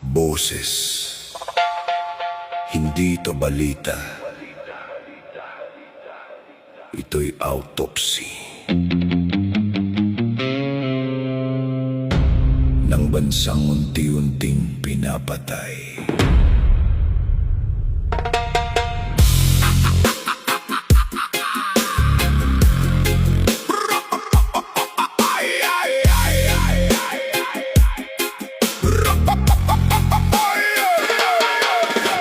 Boses. Hindi ito balita. Ito'y autopsy ng bansang unti-unting pinapatay.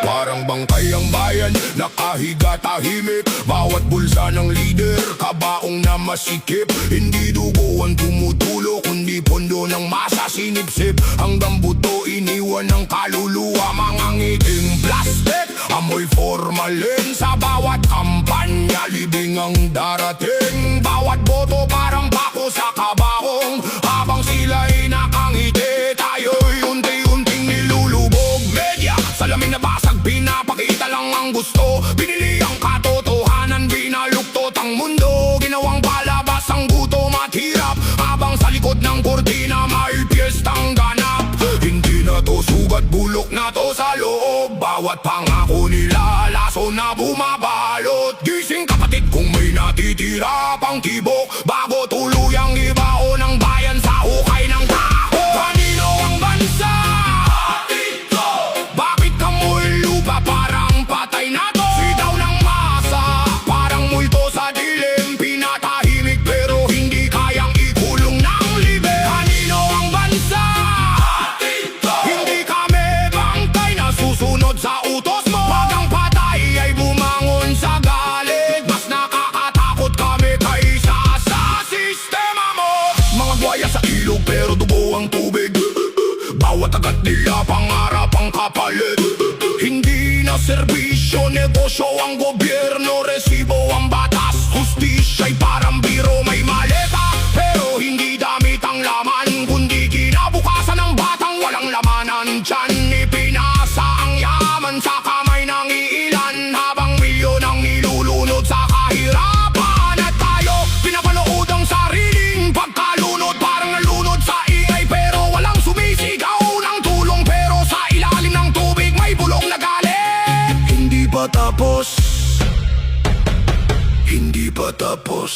Parang bangkay ang bayan, nakahiga tahimik. Bawat bulsa ng lider, kabaong na masikip. Hindi dugo ang tumutulo, kundi pondo ng masa sinipsip. Hanggang buto iniwan ng kaluluwa, mga ngiting plastic. Amoy formalin sa bawat kampanya, libing ang darating. Bawat boto parang bako sa kabaong, habang sila'y nakangiti. Tayo'y unti-unting nilulubog. Media, salamin na basag, pinapakita lang ang gusto. Binili ang katotohanan, binaluktot ang mundo. Ginawang palabas ang gutom at hirap, habang sa likod ng kortina may piyestang ganap. Hindi na to sugat, bulok na to sa loob. Bawat pangako nila, laso na bumabalot. Gising kapatid kung may natitira pang tibok, bago tuluyang ibao ng bayan sa hukay ng taho. Kanino ang bansa? Bakit kamoy lupa parang patay na to? Sitaw ng masa, parang multo sa dilim. Pinatahimik pero hindi kayang ikulong ng libe. Kanino ang bansa? Hindi kami bangkay na susunod sa utos mo. Pag ang patay ay bumangon sa galit, mas nakakatakot kami kaysa sa sistema mo. Mga buhaya sa ilog pero dugo ang tubig. Bawat agat nila pangarap ang kapalit. Hindi na serbisyo, negosyo ang gobyerno, resibo ang batas. Hustisya'y parang biro, may maleta pero hindi damit ang laman, kundi kinabukasan ng batang walang lamanan. Diyan ipinasa ang yaman sa kamay ng iilan, habang milyon ang nilulunod sa kahirapan. At tayo pinapanood ang sariling pagkalunod, parang nalunod sa ingay pero walang sumisigaw ng tulong. Pero sa ilalim ng tubig may bulong na galit. Hindi pa tapos. Hindi pa tapos.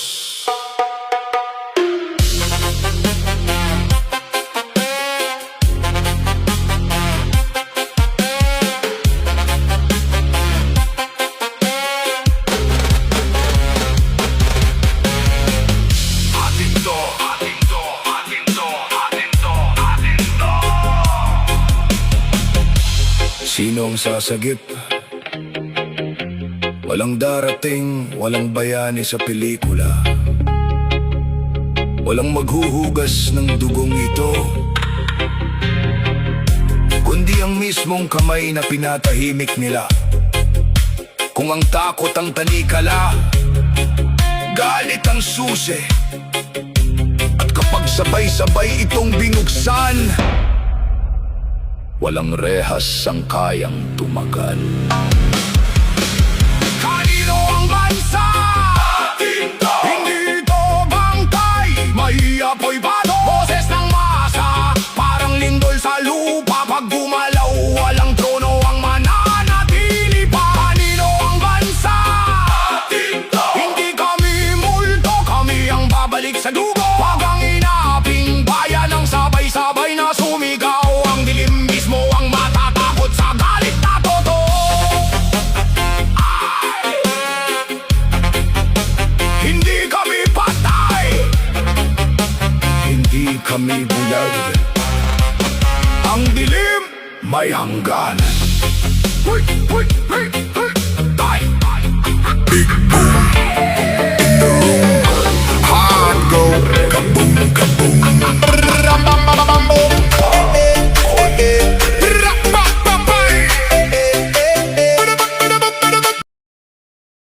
Atin to, atin to, atin to, atin to, atin to. Sino ang sasagip? Walang darating, walang bayani sa pelikula. Walang maghuhugas ng dugong ito, kundi ang mismong kamay na pinatahimik nila. Kung ang takot ang tanikala, galit ang susi. At kapag sabay-sabay itong binuksan, walang rehas ang kayang tumagal. Kanino ang bansa? Hindi ito bangkay, may apoy bato. Boses ng masa, parang lindol sa lupa. Pag gumalaw, walang trono ang mananatili pa. Kanino ang bansa? Hindi kami multo, kami ang babalik sa dugo. Pag ang inaping bayan ang sabay-sabay na sumigaw, ang dilim mismo ang matatakot sa galit na totoo. Hindi kami patay, Hindi kami bulag. ang dilim may hangganan. Huy, huy, huy, huy.